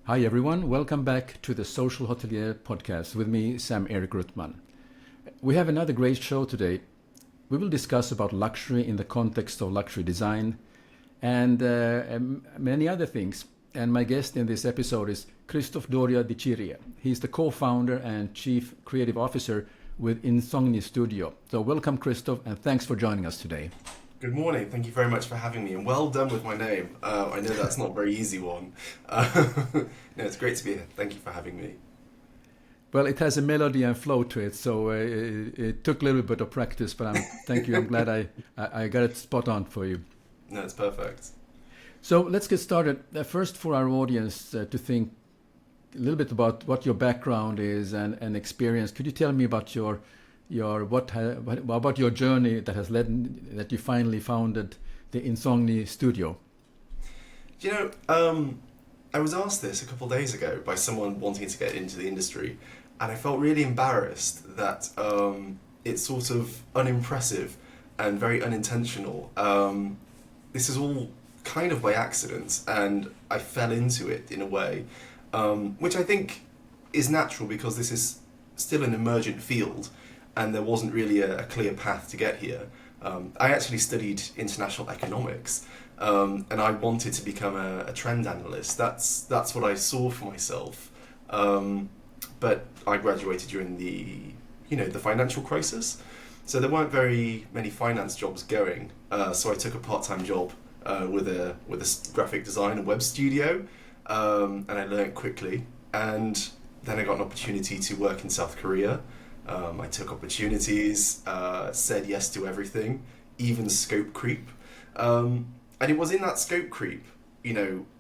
Hi everyone, welcome back to the Social Hotelier podcast with me, Sam Erik Ruttman. We have another great show today. We will discuss about luxury in the context of luxury design and many other things. And my guest in this episode is Kristoff di Cirie. He's the co-founder and chief creative officer with Insogni Studio. So welcome Kristoff, and thanks for joining us today. Good morning. Thank you very much for having me, and well done with my name. I know that's not a very easy one. No, it's great to be here. Thank you for having me. Well, it has a melody and flow to it, so it took a little bit of practice, but thank you. I'm glad I got it spot on for you. No, it's perfect. So let's get started. First, for our audience to think a little bit about what your background is and experience. Could you tell me about about your journey that has led that you finally founded the Insogni Studio? I was asked this a couple of days ago by someone wanting to get into the industry, and I felt really embarrassed that it's sort of unimpressive and very unintentional. This is all kind of by accident, and I fell into it in a way, which I think is natural because this is still an emergent field. And there wasn't really a clear path to get here. I actually studied international economics, and I wanted to become a trend analyst. That's what I saw for myself. But I graduated during the financial crisis, so there weren't very many finance jobs going. So I took a part-time job with a graphic design and web studio, and I learned quickly. And then I got an opportunity to work in South Korea. I took opportunities, said yes to everything, even scope creep. And it was in that scope creep,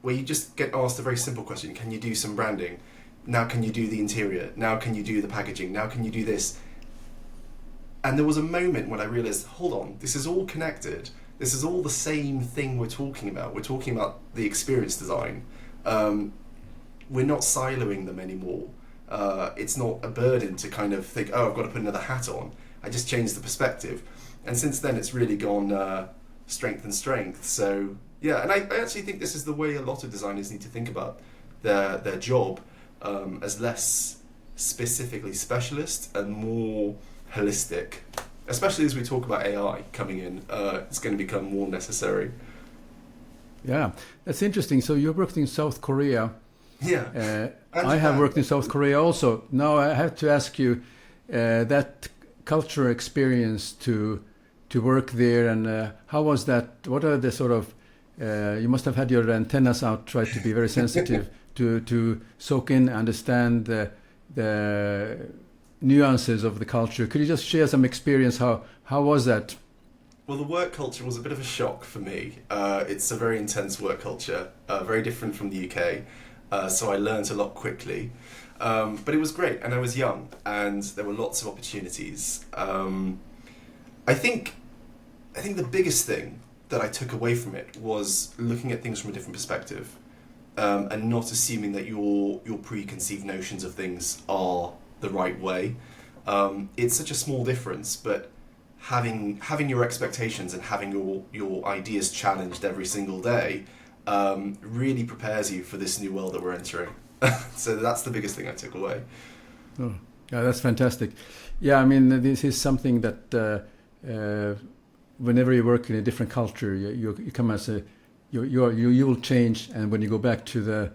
where you just get asked a very simple question. Can you do some branding? Now can you do the interior? Now can you do the packaging? Now can you do this? And there was a moment when I realized, hold on, this is all connected. This is all the same thing we're talking about. We're talking about the experience design. We're not siloing them anymore. It's not a burden to kind of think, oh, I've got to put another hat on. I just changed the perspective. And since then, it's really gone strength and strength. So, yeah, and I actually think this is the way a lot of designers need to think about their job as less specifically specialist and more holistic. Especially as we talk about AI coming in, it's going to become more necessary. Yeah, that's interesting. So you worked in South Korea. Yeah. I have worked in South Korea also. Now I have to ask you that cultural experience to work there, and how was that? What are the sort of you must have had your antennas out, try to be very sensitive to soak in, understand the nuances of the culture. Could you just share some experience? How was that? Well, the work culture was a bit of a shock for me. It's a very intense work culture, very different from the UK. So I learned a lot quickly, but it was great, and I was young, and there were lots of opportunities. I think the biggest thing that I took away from it was looking at things from a different perspective, and not assuming that your preconceived notions of things are the right way. It's such a small difference, but having your expectations and having your ideas challenged every single day really prepares you for this new world that we're entering. So that's the biggest thing I took away. Oh, yeah, that's fantastic. Yeah, I mean, this is something that whenever you work in a different culture, you come as you will change, and when you go back to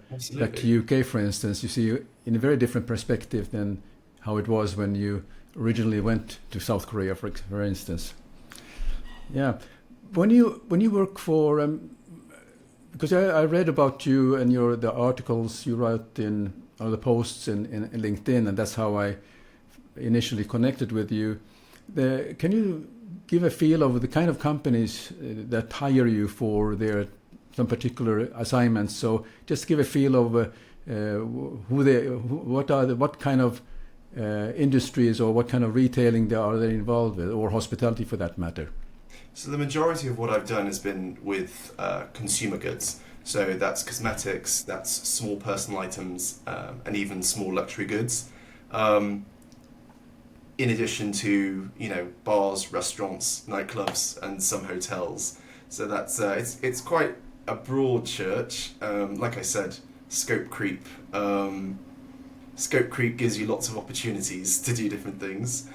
UK, for instance, you see in a very different perspective than how it was when you originally went to South Korea, for instance. Yeah, when you work for because I read about you and the articles you write or the posts in LinkedIn, and that's how I initially connected with you. Can you give a feel of the kind of companies that hire you for some particular assignments? So just give a feel of what kind of industries or what kind of retailing they involved with, or hospitality for that matter. So the majority of what I've done has been with consumer goods. So that's cosmetics, that's small personal items, and even small luxury goods. In addition to bars, restaurants, nightclubs, and some hotels. So that's it's quite a broad church. Like I said, scope creep. Scope creep gives you lots of opportunities to do different things.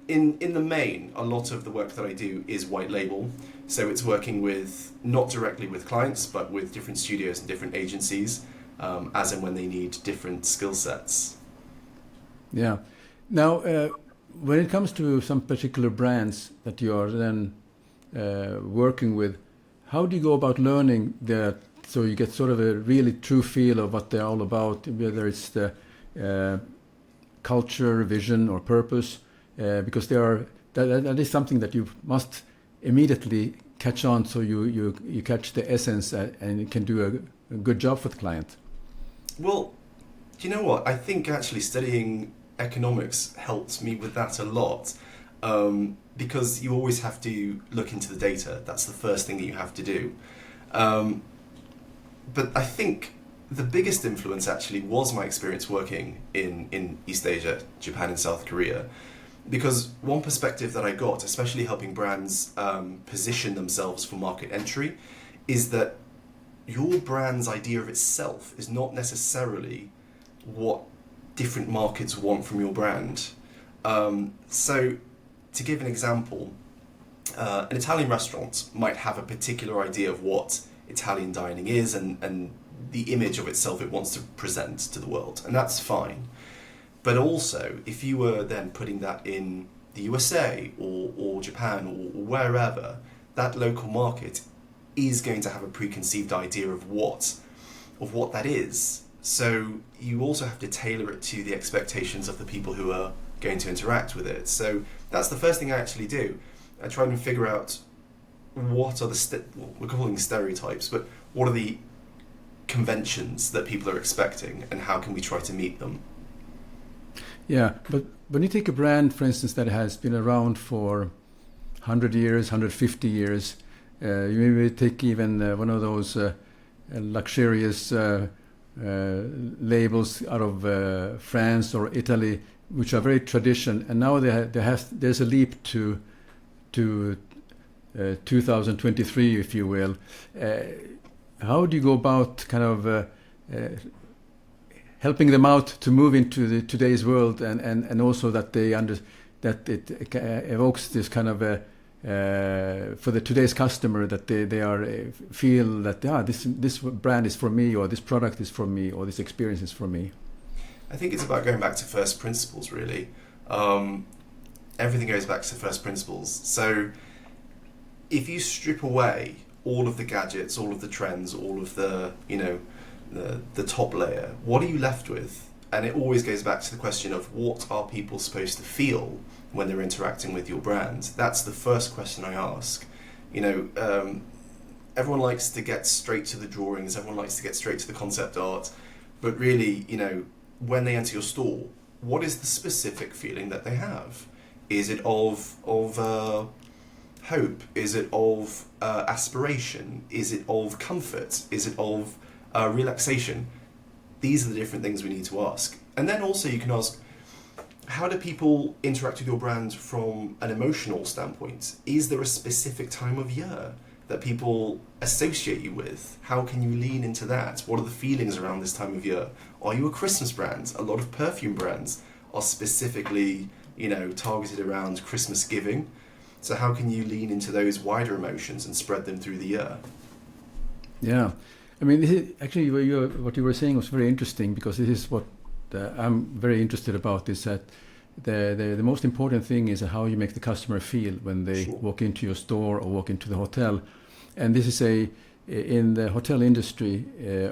In the main, a lot of the work that I do is white label. So it's working with, not directly with clients, but with different studios and different agencies, as and when they need different skill sets. Yeah. Now, when it comes to some particular brands that you are then working with, how do you go about learning that so you get sort of a really true feel of what they're all about, whether it's the culture, vision, or purpose? Because that is something that you must immediately catch on, so you catch the essence and you can do a good job for the client. Well, do you know what? I think actually studying economics helped me with that a lot, because you always have to look into the data. That's the first thing that you have to do. But I think the biggest influence actually was my experience working in East Asia, Japan and South Korea. Because one perspective that I got, especially helping brands position themselves for market entry, is that your brand's idea of itself is not necessarily what different markets want from your brand. So, to give an example, an Italian restaurant might have a particular idea of what Italian dining is and the image of itself it wants to present to the world, and that's fine. But also, if you were then putting that in the USA or Japan or wherever, that local market is going to have a preconceived idea of what that is. So you also have to tailor it to the expectations of the people who are going to interact with it. So that's the first thing I actually do. I try and figure out what are we're calling stereotypes, but what are the conventions that people are expecting and how can we try to meet them? Yeah, but when you take a brand, for instance, that has been around for 100 years, 150 years, you maybe take even one of those luxurious labels out of France or Italy, which are very traditional, and now there's a leap to 2023, if you will. How do you go about kind of helping them out to move into today's world, and also that that it evokes this kind of for the today's customer, that they are feel that this brand is for me, or this product is for me, or this experience is for me? I think it's about going back to first principles, really. Everything goes back to first principles. So if you strip away all of the gadgets, all of the trends, all of the the top layer, what are you left with? And it always goes back to the question of, what are people supposed to feel when they're interacting with your brand? That's the first question I ask. Everyone likes to get straight to the drawings, everyone likes to get straight to the concept art, but really, when they enter your store, what is the specific feeling that they have? Is it of hope? Is it of aspiration? Is it of comfort? Is it of relaxation? These are the different things we need to ask. And then also you can ask, how do people interact with your brand from an emotional standpoint? Is there a specific time of year that people associate you with? How can you lean into that? What are the feelings around this time of year? Are you a Christmas brand? A lot of perfume brands are specifically, targeted around Christmas giving. So how can you lean into those wider emotions and spread them through the year? Yeah. I mean, this is actually what you were saying was very interesting, because this is what I'm very interested about, is that the most important thing is how you make the customer feel when they walk into your store or walk into the hotel. And this is in the hotel industry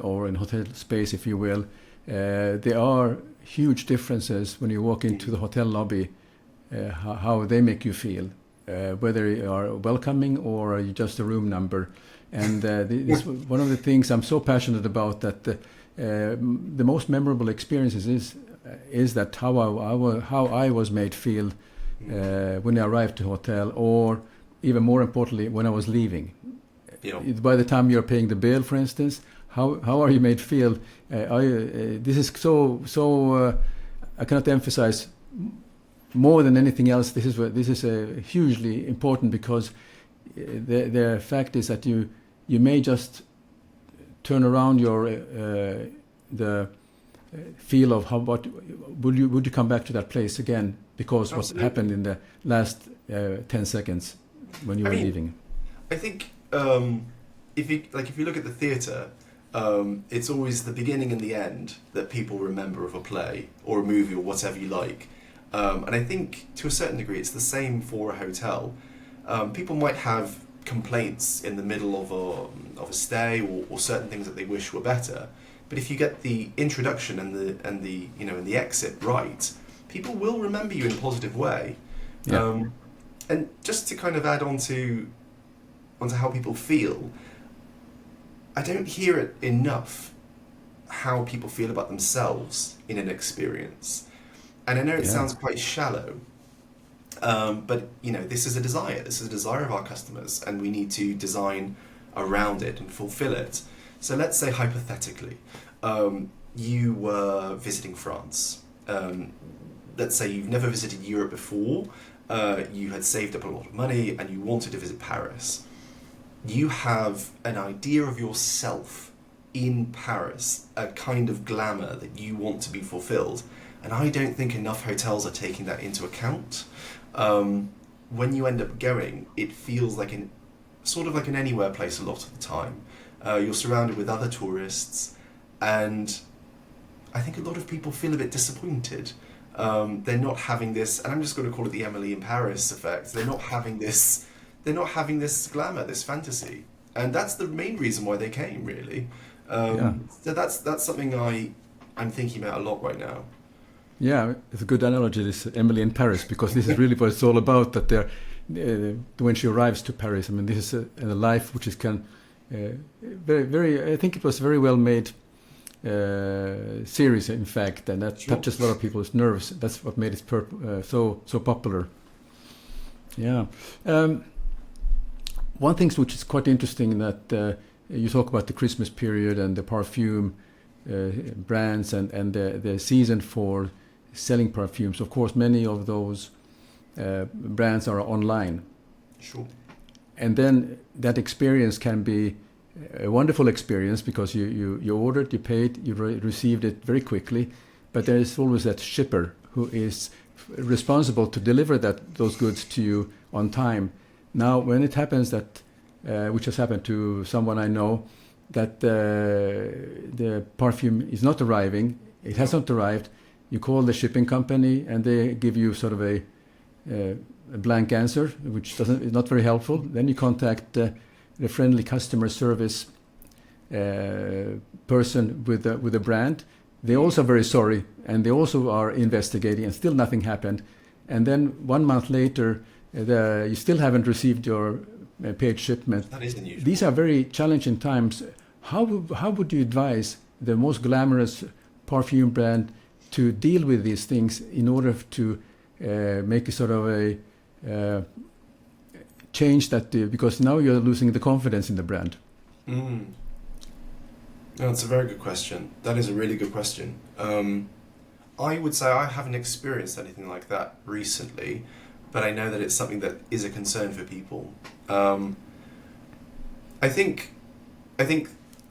or in hotel space, if you will, there are huge differences when you walk into the hotel lobby, how they make you feel, whether you are welcoming or you're just a room number. And this one of the things I'm so passionate about, that the most memorable experiences is that how I was made feel when I arrived to a hotel, or even more importantly, when I was leaving. Yeah. By the time you're paying the bill, for instance, how are you made feel? This is so I cannot emphasize more than anything else. This is hugely important, because the fact is that you may just turn around your the feel of how what would you come back to that place again because Absolutely. what happened in the last 10 seconds when you were leaving? I think if you look at the theatre, it's always the beginning and the end that people remember of a play or a movie or whatever you like. And I think to a certain degree it's the same for a hotel. People might have complaints in the middle of a stay or certain things that they wish were better. But if you get the introduction and the exit right, people will remember you in a positive way. Yeah. And just to kind of add onto how people feel, I don't hear it enough how people feel about themselves in an experience. And I know it sounds quite shallow, but this is a desire. This is a desire of our customers, and we need to design around it and fulfill it. So let's say hypothetically, you were visiting France. Let's say you've never visited Europe before. You had saved up a lot of money and you wanted to visit Paris. You have an idea of yourself in Paris, a kind of glamour that you want to be fulfilled. And I don't think enough hotels are taking that into account. When you end up going, it feels like sort of like an anywhere place a lot of the time. You're surrounded with other tourists, and I think a lot of people feel a bit disappointed. They're not having this, and I'm just going to call it the Emily in Paris effect. They're not having this glamour, this fantasy, and that's the main reason why they came, really. So that's something I'm thinking about a lot right now. Yeah, it's a good analogy, this Emily in Paris, because this is really what it's all about. That when she arrives to Paris, I mean, this is a life which is very, very. I think it was very well made series, in fact, and that touches a lot of people's nerves. That's what made it so popular. Yeah. One thing which is quite interesting that you talk about the Christmas period and the perfume brands and the season for selling perfumes. Of course, many of those brands are online. Sure. And then that experience can be a wonderful experience because you ordered, you paid, you received it very quickly, but there is always that shipper who is responsible to deliver those goods to you on time. Now, when it happens that, which has happened to someone I know, that the perfume is not arriving, it has not arrived, you call the shipping company and they give you sort of a blank answer, which is not very helpful. Then you contact the friendly customer service person with the brand. They're also very sorry, and they also are investigating, and still nothing happened. And then 1 month later, you still haven't received your paid shipment. That is unusual. These are very challenging times. How would you advise the most glamorous perfume brand to deal with these things in order to make a sort of a change that, because now you're losing the confidence in the brand? No, that's a very good question. That is a really good question. I would say I haven't experienced anything like that recently, but I know that it's something that is a concern for people. I think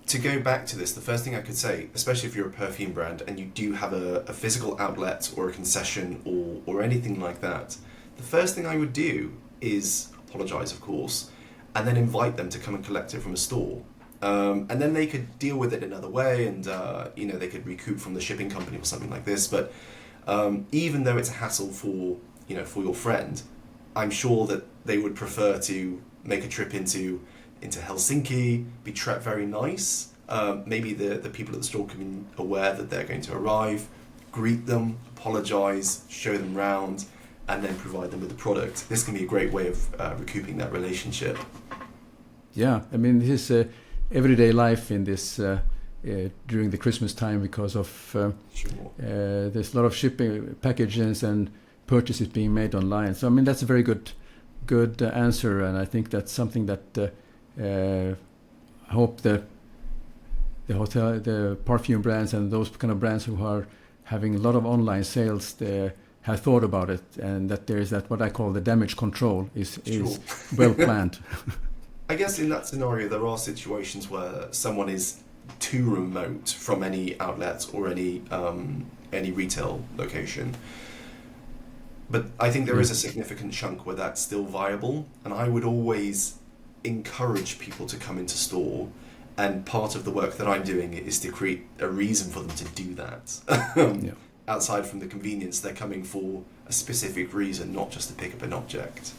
to go back to this, the first thing I could say, especially if you're a perfume brand and you do have a physical outlet or a concession or anything like that, the first thing I would do is apologize, of course, and then invite them to come and collect it from a store. And then they could deal with it another way, and they could recoup from the shipping company or something like this. But even though it's a hassle for your friend, I'm sure that they would prefer to make a trip into Helsinki, be treated very nice. Maybe the people at the store can be aware that they're going to arrive, greet them, apologize, show them round, and then provide them with the product. This can be a great way of recouping that relationship. Yeah, I mean, this is everyday life in this during the Christmas time because of there's a lot of shipping packages and purchases being made online. So I mean, that's a very good answer, and I think that's something that I hope the perfume brands and those kind of brands who are having a lot of online sales have thought about it, and that there is that what I call the damage control is well planned. I guess in that scenario there are situations where someone is too remote from any outlet or any retail location. But I think there is a significant chunk where that's still viable, and I would always encourage people to come into store, and part of the work that I'm doing is to create a reason for them to do that. Outside from the convenience, they're coming for a specific reason, not just to pick up an object.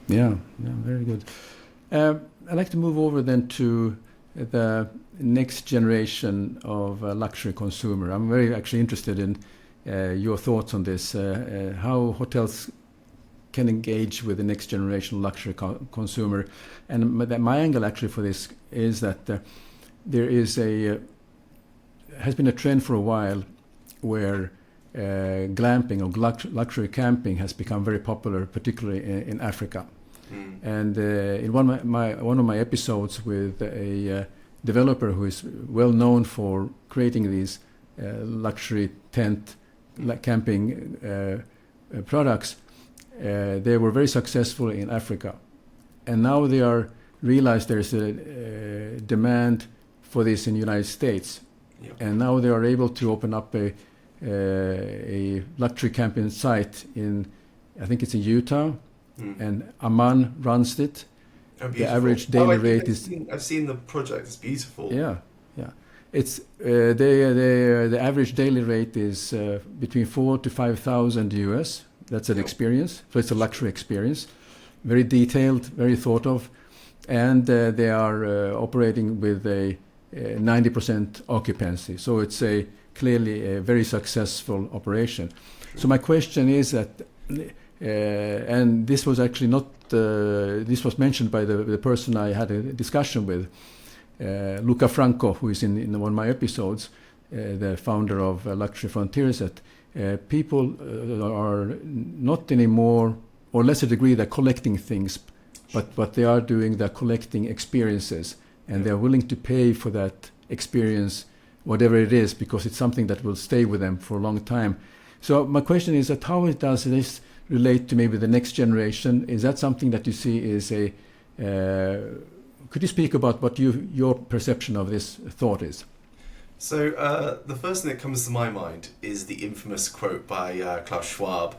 Yeah, very good. I'd like to move over then to the next generation of luxury consumer. I'm very actually interested in your thoughts on this, how hotels can engage with the next generation luxury consumer. And my angle actually for this is that there is has been a trend for a while where glamping or luxury camping has become very popular, particularly in Africa. And in one of my episodes with a developer who is well known for creating these luxury tent camping products, they were very successful in Africa, and now they are realized there's a demand for this in the United States, and now they are able to open up a luxury camping site in, I think it's in Utah, and Amman runs it. Oh, the average daily rate I've seen the project. It's beautiful. Yeah. It's the average daily rate is between $4,000 to $5,000 US. That's an experience. So it's a luxury experience, very detailed, very thought of, and they are operating with a 90% occupancy. So it's clearly a very successful operation. True. So my question is that, and this was actually not, this was mentioned by the person I had a discussion with, Luca Franco, who is in one of my episodes, the founder of Luxury Frontiers, that people are not anymore, or lesser degree, they're collecting things, but what they are doing, they're collecting experiences, and they're willing to pay for that experience, whatever it is, because it's something that will stay with them for a long time. So my question is that how does this relate to maybe the next generation? Is that something that you see is could you speak about what your perception of this thought is? So the first thing that comes to my mind is the infamous quote by Klaus Schwab,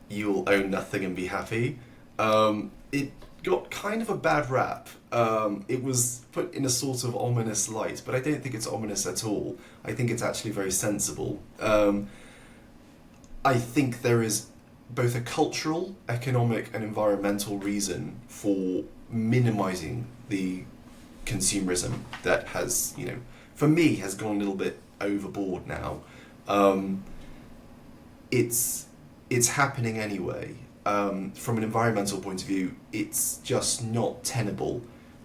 "You'll own nothing and be happy." It got kind of a bad rap. It was put in a sort of ominous light, but I don't think it's ominous at all. I think it's actually very sensible. I think there is both a cultural, economic and environmental reason for minimizing the consumerism that has, for me, has gone a little bit overboard now. It's happening anyway. From an environmental point of view, it's just not tenable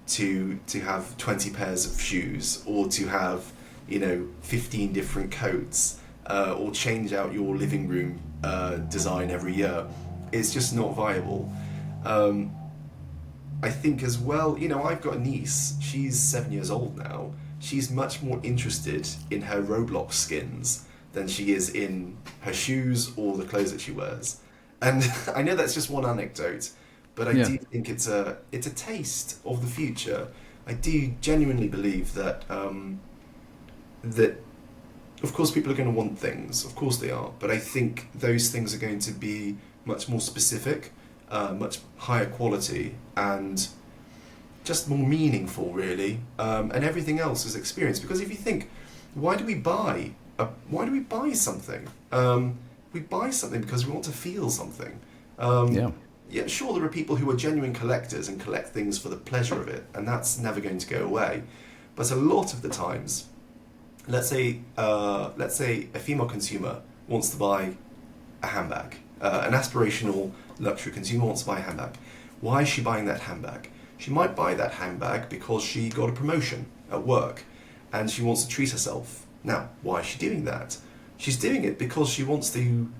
to have 20 pairs of shoes, or to have 15 different coats, or change out your living room design every year. It's just not viable. I think as well, I've got a niece, she's 7 years old now. She's much more interested in her Roblox skins than she is in her shoes or the clothes that she wears. And I know that's just one anecdote, but I do think it's a taste of the future. I do genuinely believe that that of course people are going to want things, of course they are, but I think those things are going to be much more specific, much higher quality, and just more meaningful, really. And everything else is experience. Because if you think, why do we buy something? We buy something because we want to feel something. Yeah, sure, there are people who are genuine collectors and collect things for the pleasure of it, and that's never going to go away. But a lot of the times, let's say a female consumer wants to buy a handbag. An aspirational luxury consumer wants to buy a handbag. Why is she buying that handbag? She might buy that handbag because she got a promotion at work and she wants to treat herself. Now, why is she doing that? She's doing it because she wants to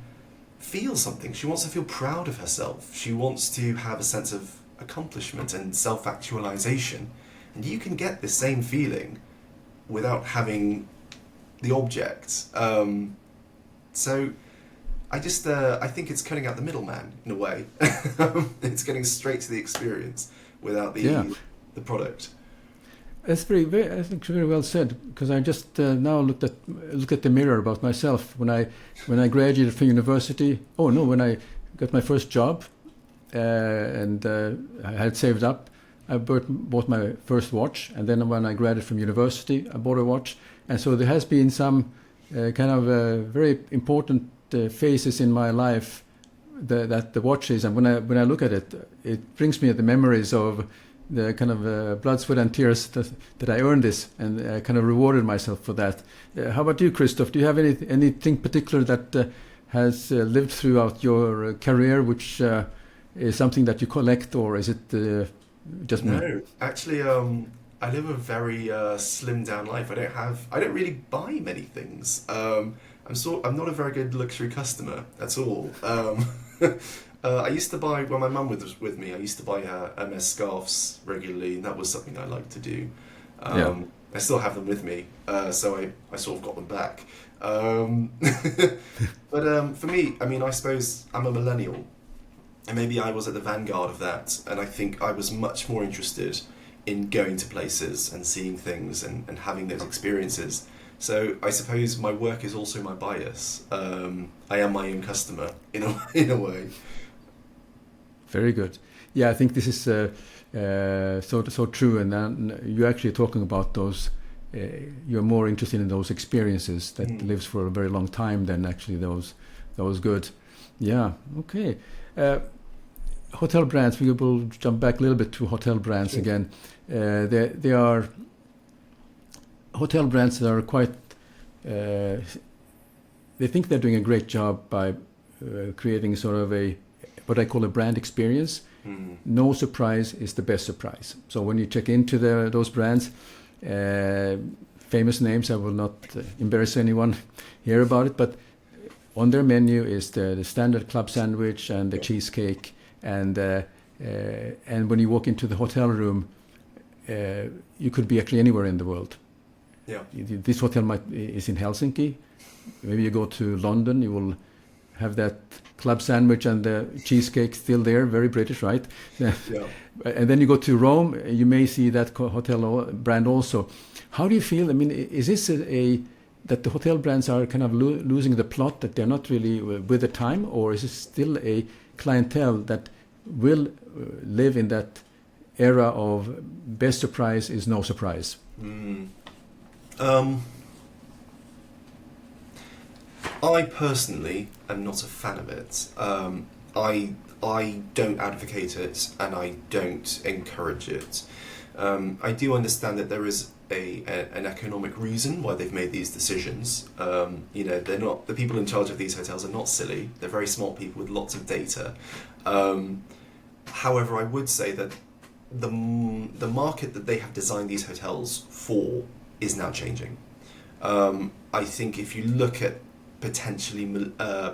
feel something. She wants to feel proud of herself. She wants to have a sense of accomplishment and self-actualization. And you can get the same feeling without having the object. So I think it's cutting out the middleman in a way. It's getting straight to the experience without the product. That's I think very well said. Because I just now look at the mirror about myself when I graduated from university. Oh no, when I got my first job, and I had saved up. I bought my first watch, and then when I graduated from university, I bought a watch. And so there has been some kind of very important phases in my life that the watch is. And when I look at it, it brings me the memories of the kind of blood, sweat, and tears that I earned this, and I kind of rewarded myself for that. How about you, Kristoff? Do you have anything particular that has lived throughout your career, which is something that you collect, or is it just me? No, actually, I live a very slimmed down life. I don't really buy many things. I'm not a very good luxury customer at all. I used to buy, when my mum was with me, I used to buy her MS scarves regularly, and that was something I liked to do. I still have them with me, so I sort of got them back. But for me, I mean, I suppose I'm a millennial, and maybe I was at the vanguard of that, and I think I was much more interested in going to places and seeing things and having those experiences. So I suppose my work is also my bias. I am my own customer in a way. Very good. Yeah, I think this is so true. And then you're actually talking about those. You're more interested in those experiences that lives for a very long time than actually those good. Yeah. Okay. Hotel brands. We will jump back a little bit to hotel brands again. They are hotel brands that are quite. They think they're doing a great job by creating sort of what I call a brand experience. No surprise is the best surprise. So when you check into those brands, famous names, I will not embarrass anyone here about it, but on their menu is the standard club sandwich and the cheesecake, and when you walk into the hotel room, you could be actually anywhere in the world. Yeah. This hotel is in Helsinki. Maybe you go to London, you will have that club sandwich and the cheesecake still there, very British, right? Yeah. And then you go to Rome, you may see that hotel brand also. How do you feel? I mean, is this that the hotel brands are kind of losing the plot, that they're not really with the time, or is it still a clientele that will live in that era of best surprise is no surprise? I personally am not a fan of it. I don't advocate it, and I don't encourage it. I do understand that there is an economic reason why they've made these decisions. They're not, the people in charge of these hotels are not silly. They're very smart people with lots of data. However, I would say that the market that they have designed these hotels for is now changing. I think if you look at potentially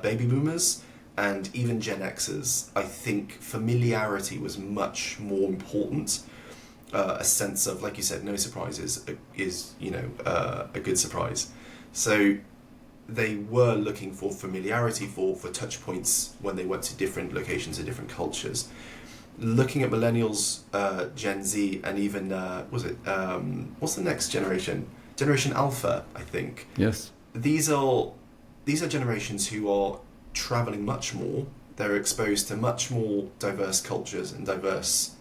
baby boomers and even Gen Xers, I think familiarity was much more important. A sense of, like you said, no surprises is a good surprise. So they were looking for familiarity for touch points when they went to different locations and different cultures. Looking at millennials, Gen Z, and even what's the next generation? Generation Alpha, I think. Yes. These are generations who are traveling much more. They're exposed to much more diverse cultures and diverse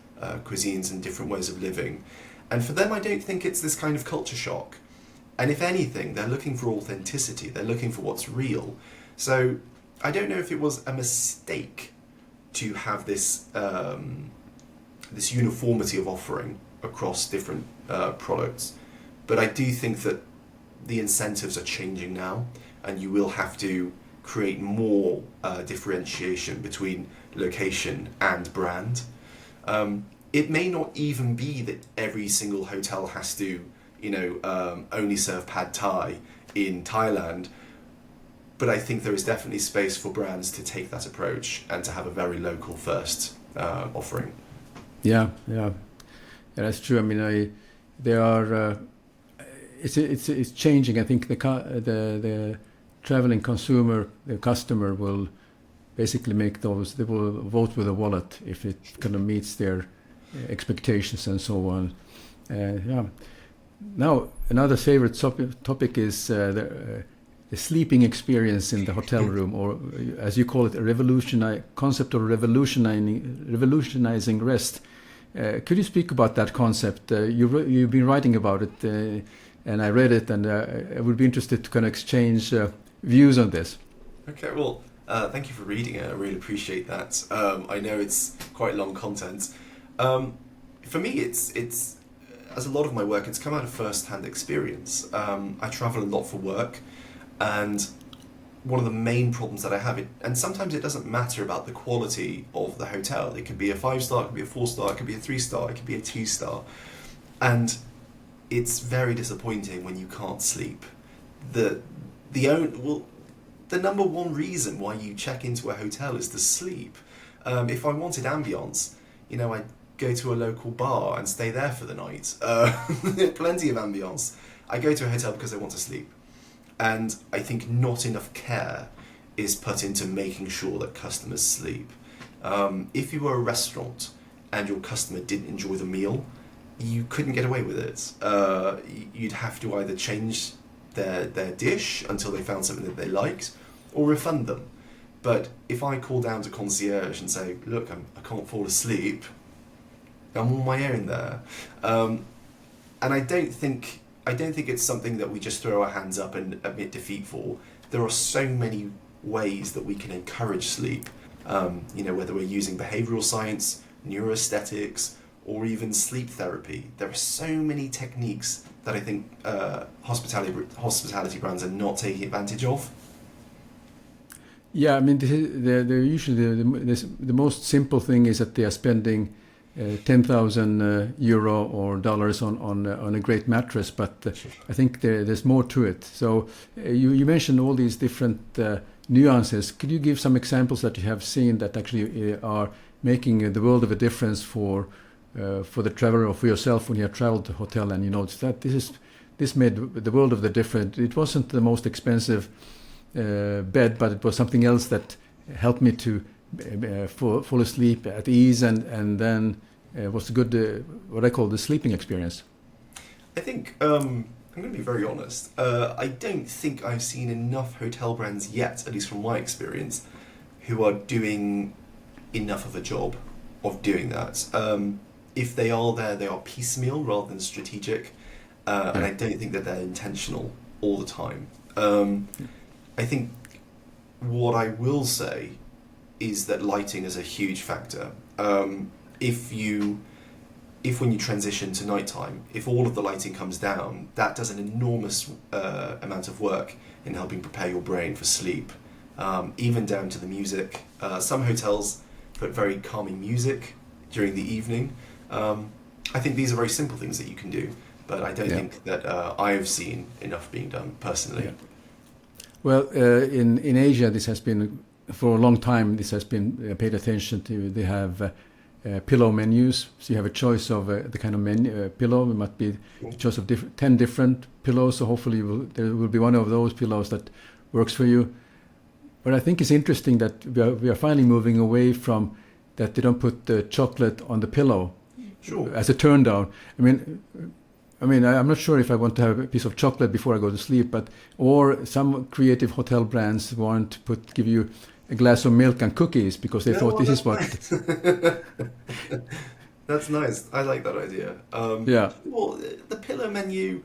cuisines and different ways of living. And for them, I don't think it's this kind of culture shock. And if anything, they're looking for authenticity. They're looking for what's real. So I don't know if it was a mistake to have this this uniformity of offering across different products. But I do think that the incentives are changing now, and you will have to create more differentiation between location and brand. It may not even be that every single hotel has to, only serve pad thai in Thailand, but I think there is definitely space for brands to take that approach and to have a very local first offering. Yeah, that's true. I mean, there are. It's changing. I think the traveling consumer, the customer, will basically make those. They will vote with a wallet if it kind of meets their expectations and so on. Now, another favorite topic is the sleeping experience in the hotel room, or as you call it, a concept of revolutionizing rest. Could you speak about that concept? You've been writing about it, and I read it, and I would be interested to kind of exchange views on this. Okay, well, thank you for reading it. I really appreciate that. I know it's quite long content. For me, it's as a lot of my work, it's come out of first-hand experience. I travel a lot for work, and one of the main problems that I have, and sometimes it doesn't matter about the quality of the hotel. It could be a 5-star, it could be a 4-star, it could be a 3-star, it could be a 2-star. And it's very disappointing when you can't sleep. The number one reason why you check into a hotel is to sleep. If I wanted ambience, I'd go to a local bar and stay there for the night. Plenty of ambience. I go to a hotel because I want to sleep. And I think not enough care is put into making sure that customers sleep. If you were a restaurant and your customer didn't enjoy the meal, you couldn't get away with it. You'd have to either change their dish until they found something that they liked, or refund them. But if I call down to concierge and say, look, I can't fall asleep, I'm on my own there. And I don't think it's something that we just throw our hands up and admit defeat for. There are so many ways that we can encourage sleep, whether we're using behavioral science, neuroaesthetics, or even sleep therapy. There are so many techniques that I think hospitality brands are not taking advantage of. Yeah, I mean, they're usually the most simple thing is that they are spending 10,000 euro or dollars on a great mattress, but I think there's more to it. So you mentioned all these different nuances. Could you give some examples that you have seen that actually are making the world of a difference for the traveler or for yourself when you have traveled to a hotel and you notice that this made the world of the difference? It wasn't the most expensive bed, but it was something else that helped me to fall asleep at ease, and then was good, what I call the sleeping experience. I think, I'm going to be very honest, I don't think I've seen enough hotel brands yet, at least from my experience, who are doing enough of a job of doing that. If they are there, they are piecemeal rather than strategic, and I don't think that they're intentional all the time. I think what I will say is that lighting is a huge factor. If when you transition to nighttime, if all of the lighting comes down, that does an enormous amount of work in helping prepare your brain for sleep, even down to the music. Some hotels put very calming music during the evening. I think these are very simple things that you can do, but I don't think that I've seen enough being done personally. Yeah. Well, in Asia, this has been, for a long time, this has been paid attention to. They have pillow menus, so you have a choice of the kind of pillow. It might be a choice of 10 different pillows, so hopefully there will be one of those pillows that works for you. But I think it's interesting that we are finally moving away from that they don't put the chocolate on the pillow as a turn down. I mean, I'm not sure if I want to have a piece of chocolate before I go to sleep, or some creative hotel brands want to give you a glass of milk and cookies because they thought this is what. That's nice. I like that idea. Well, the pillow menu,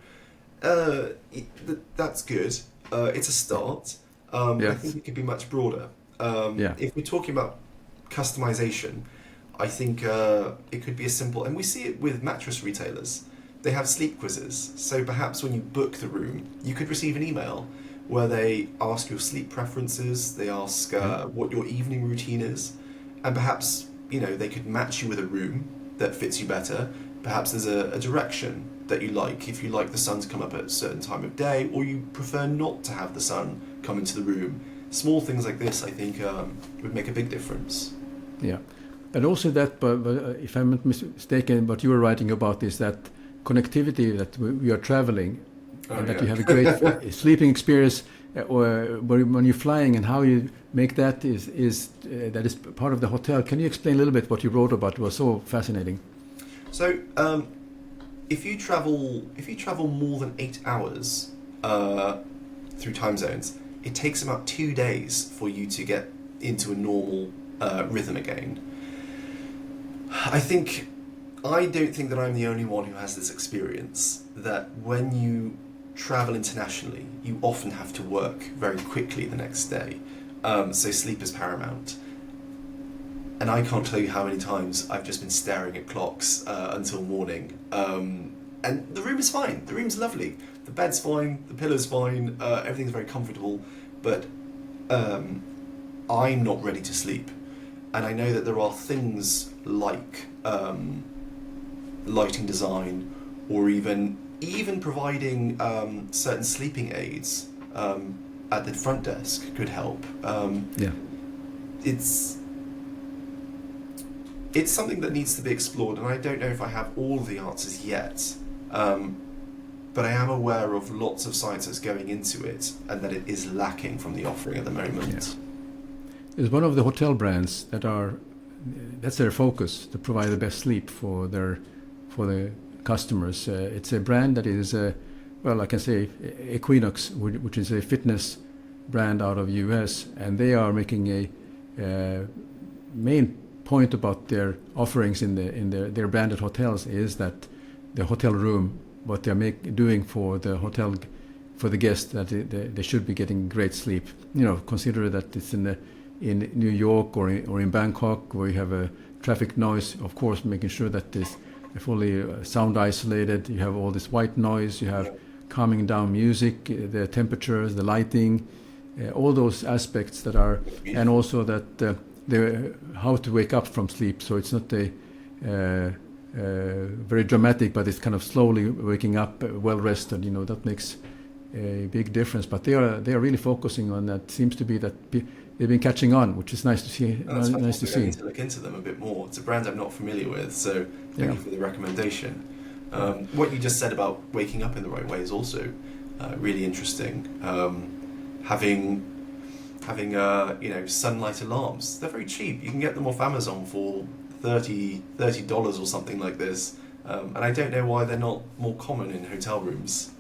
that's good. It's a start. I think it could be much broader. If we're talking about customization, I think it could be as simple, and we see it with mattress retailers. They have sleep quizzes, so perhaps when you book the room, you could receive an email where they ask your sleep preferences, they ask what your evening routine is, and perhaps they could match you with a room that fits you better. Perhaps there's a direction that you like, if you like the sun to come up at a certain time of day, or you prefer not to have the sun come into the room. Small things like this, I think, would make a big difference. Yeah, and also that, but if I'm not mistaken, what you were writing about is that connectivity, that we are traveling, and that you have a great sleeping experience, or when you're flying, and how you make that is part of the hotel. Can you explain a little bit what you wrote about? It was so fascinating. So if you travel more than 8 hours through time zones, it takes about 2 days for you to get into a normal rhythm again. I don't think that I'm the only one who has this experience, that when you travel internationally, you often have to work very quickly the next day. So sleep is paramount. And I can't tell you how many times I've just been staring at clocks until morning. And the room is fine. The room's lovely. The bed's fine. The pillow's fine. Everything's very comfortable. But I'm not ready to sleep. And I know that there are things like lighting design, or even providing certain sleeping aids at the front desk could help. It's something that needs to be explored, and I don't know if I have all the answers yet. But I am aware of lots of science that's going into it, and that it is lacking from the offering at the moment. Yeah. It's one of the hotel brands that's their focus, to provide the best sleep for the customers. It's a brand that is, I can say Equinox, which is a fitness brand out of US, and they are making a main point about their offerings in their branded hotels is that the hotel room, what they're doing for the hotel, for the guests, that they should be getting great sleep. Consider that it's in New York or in Bangkok, where you have a traffic noise. Of course, making sure that it's fully sound isolated. You have all this white noise. You have calming down music, the temperatures, the lighting, all those aspects that are, and also that how to wake up from sleep. So it's not a very dramatic, but it's kind of slowly waking up, well rested. That makes a big difference. But they are really focusing on that. Seems to be that they've been catching on, which is nice to see. Nice to see. I need to look into them a bit more. It's a brand I'm not familiar with, so thank you for the recommendation. What you just said about waking up in the right way is also really interesting. Having sunlight alarms. They're very cheap. You can get them off Amazon for $30 or something like this. And I don't know why they're not more common in hotel rooms,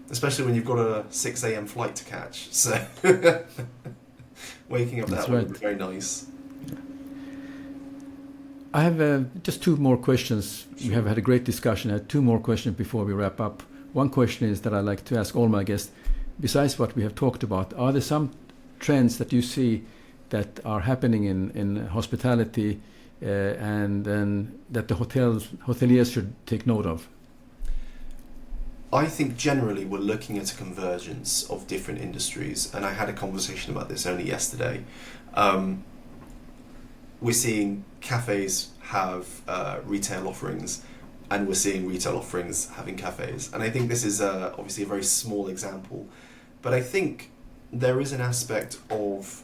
especially when you've got a 6 a.m. flight to catch. So waking up that way would be very nice. I have just two more questions. Sure. We have had a great discussion. I had two more questions before we wrap up. One question is that I like to ask all my guests, besides what we have talked about, are there some trends that you see that are happening in hospitality and then that the hoteliers should take note of? I think generally we're looking at a convergence of different industries, and I had a conversation about this only yesterday. We're seeing cafes have retail offerings, and we're seeing retail offerings having cafes. And I think this is obviously a very small example, but I think there is an aspect of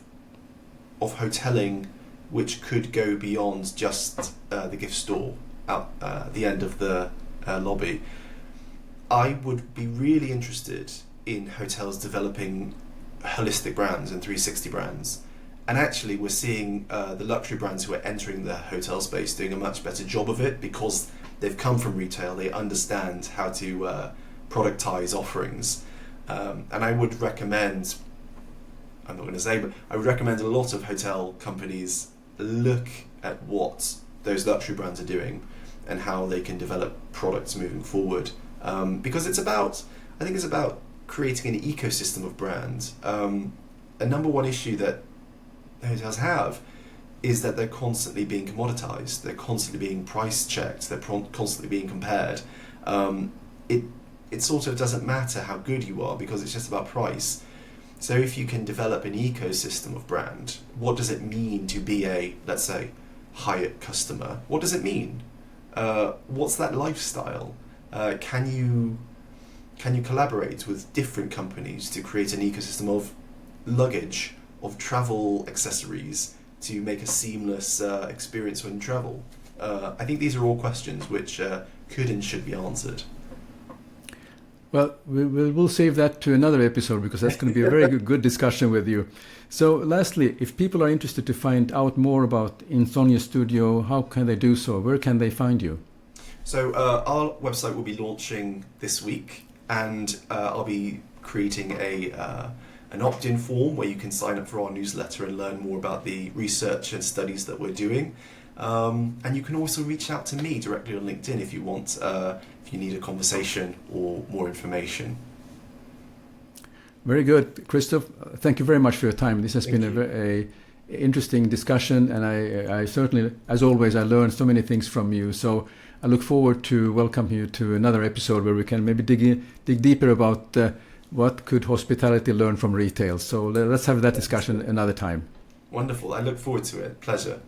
hoteling which could go beyond just the gift store out the end of the lobby. I would be really interested in hotels developing holistic brands and 360 brands. And actually we're seeing the luxury brands who are entering the hotel space doing a much better job of it, because they've come from retail, they understand how to productize offerings. And I would recommend, I'm not going to say, but I would recommend a lot of hotel companies look at what those luxury brands are doing and how they can develop products moving forward. Because I think it's about creating an ecosystem of brands. A number one issue that hotels have is that they're constantly being commoditized, they're constantly being price checked, they're constantly being compared. It sort of doesn't matter how good you are, because it's just about price. So if you can develop an ecosystem of brand, what does it mean to be a, let's say, Hyatt customer? What does it mean? What's that lifestyle? Can you collaborate with different companies to create an ecosystem of luggage, of travel accessories, to make a seamless experience when you travel? I think these are all questions which could and should be answered. Well, we'll save that to another episode, because that's going to be a very good discussion with you. So lastly, if people are interested to find out more about Insogni Studio, how can they do so? Where can they find you? So our website will be launching this week, and I'll be creating an opt-in form where you can sign up for our newsletter and learn more about the research and studies that we're doing. And you can also reach out to me directly on LinkedIn if you want, if you need a conversation or more information. Very good, Kristoff. Thank you very much for your time. This has been a very interesting discussion, and I certainly, as always, I learned so many things from you. So I look forward to welcome you to another episode where we can maybe dig deeper about what could hospitality learn from retail. So let's have that discussion another time. Wonderful. I look forward to it. Pleasure.